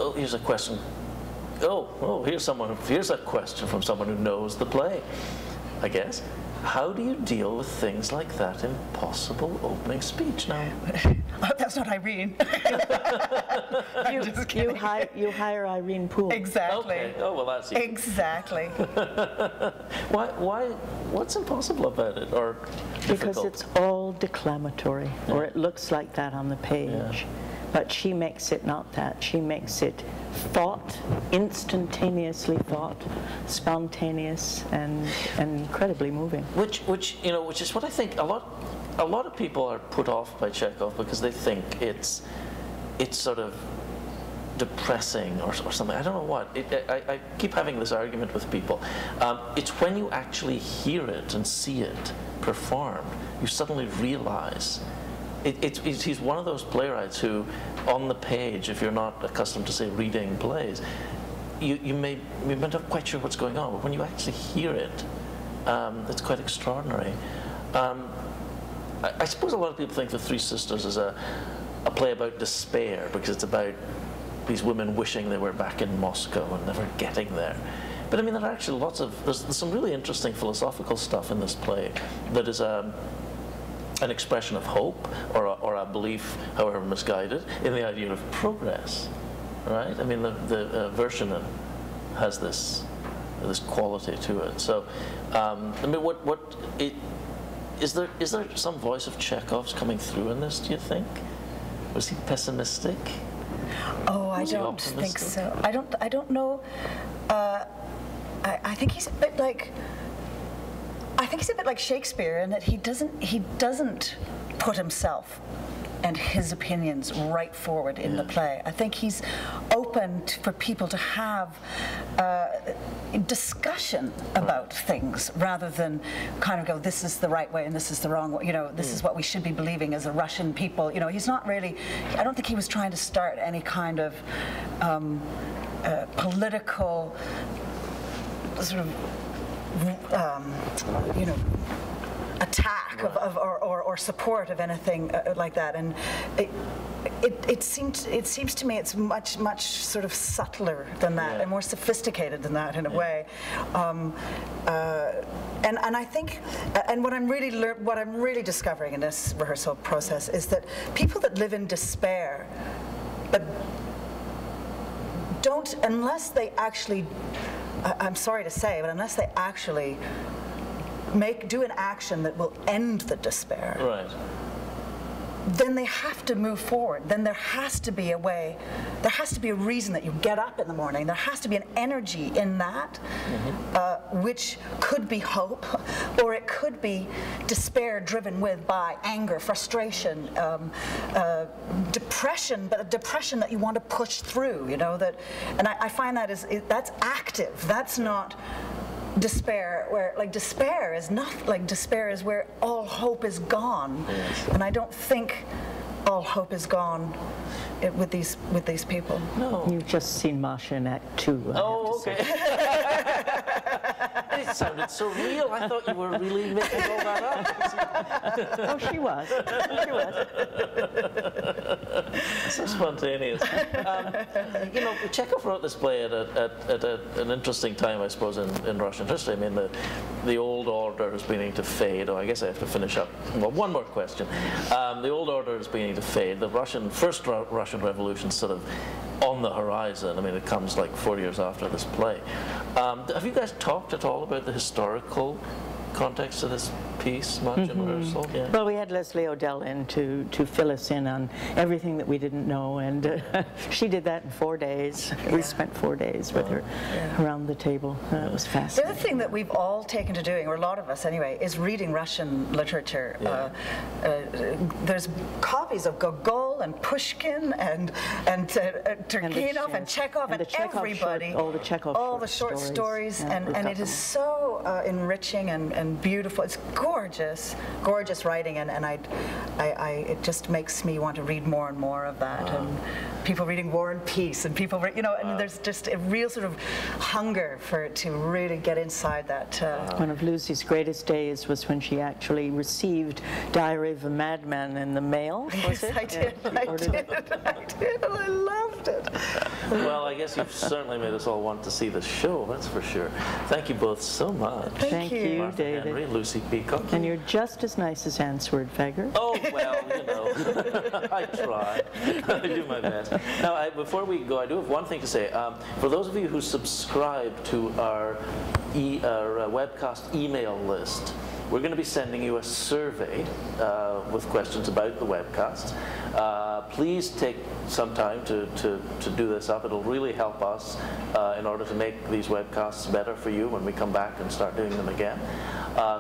Oh, here's a question. Here's a question from someone who knows the play, I guess. How do you deal with things like that impossible opening speech now? Oh, that's not Irene. you hire Irene Poole. Exactly. Okay. Oh, well, that's easy. Exactly. Why? What's impossible about it, or difficult? Because it's all declamatory, or it looks like that on the page. Yeah. But she makes it not that. She makes it thought, instantaneously thought, spontaneous, and incredibly moving. Which is what I think a lot of people are put off by Chekhov because they think it's sort of depressing or something. I don't know what. I keep having this argument with people. It's when you actually hear it and see it performed, you suddenly realize. He's one of those playwrights who, on the page, if you're not accustomed to, say, reading plays, you may not quite sure what's going on, but when you actually hear it, it's quite extraordinary. I suppose a lot of people think The Three Sisters is a play about despair, because it's about these women wishing they were back in Moscow and never getting there. But I mean, there are actually there's some really interesting philosophical stuff in this play that is an expression of hope, or a belief, however misguided, in the idea of progress, right? I mean, the version has this quality to it. So, I mean, is there some voice of Chekhov's coming through in this? Do you think? Was he pessimistic? Oh, I don't think so. I don't know. I think he's a bit like. I think he's a bit like Shakespeare in that he doesn't put himself and his opinions right forward in the play. I think he's open for people to have discussion about things rather than kind of go, this is the right way and this is the wrong way. You know, this is what we should be believing as a Russian people. You know, he's not really. I don't think he was trying to start any kind of political sort of. Attack or support of anything like that, and it seems to me it's much sort of subtler than that and more sophisticated than that in a way, and I think and what I'm really discovering in this rehearsal process is that people that live in despair, but don't, unless they actually. I'm sorry to say, but unless they actually do an action that will end the despair, right, then they have to move forward. Then there has to be a way, there has to be a reason that you get up in the morning. There has to be an energy in that, which could be hope, or it could be despair driven by anger, frustration, depression, but a depression that you want to push through, you know, and I find that's active. That's not despair, where despair is where all hope is gone. Yes. And I don't think all hope is gone with these people. No. You've just seen Masha in Act 2. Oh, okay. It sounded so real. I thought you were really making all that up. Oh, she was. She was. So spontaneous. You know, Chekhov wrote this play at an interesting time, I suppose, in Russian history. I mean, the old order is beginning to fade. Oh, I guess I have to finish up. Well, one more question. The old order is beginning to fade. The first Russian Revolution sort of on the horizon. I mean, it comes like 4 years after this play. Have you guys talked at all about the historical context of this piece much in rehearsal? Yeah. Well, we had Leslie Odell in to fill us in on everything that we didn't know, and she did that in 4 days. We spent 4 days with her around the table. It was fascinating. The other thing that we've all taken to doing, or a lot of us anyway, is reading Russian literature. Yeah. There's copies of Gogol and Pushkin and Turgenev and Chekhov and everybody. All the Chekhov all the short stories, and it is so enriching and beautiful. It's gorgeous writing, and it just makes me want to read more and more of that. And people reading War and Peace, and people, and there's just a real sort of hunger to really get inside that. One of Lucy's greatest days was when she actually received Diary of a Madman in the mail, was Yes, it? I did. I loved it. Well, I guess you've certainly made us all want to see the show, that's for sure. Thank you both so much. Thank you, Martha David. Henry, Lucy Peacock. And you're just as nice as Anne Swerdfeger. Oh, well, I try. I do my best. Now, before we go, I do have one thing to say. For those of you who subscribe to our Webcast email list, we're going to be sending you a survey with questions about the webcast. Please take some time to do this up. It'll really help us in order to make these webcasts better for you when we come back and start doing them again.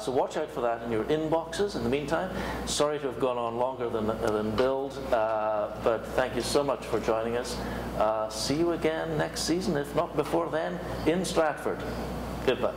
So watch out for that in your inboxes. In the meantime, sorry to have gone on longer than billed, but thank you so much for joining us. See you again next season, if not before then, in Stratford. Goodbye.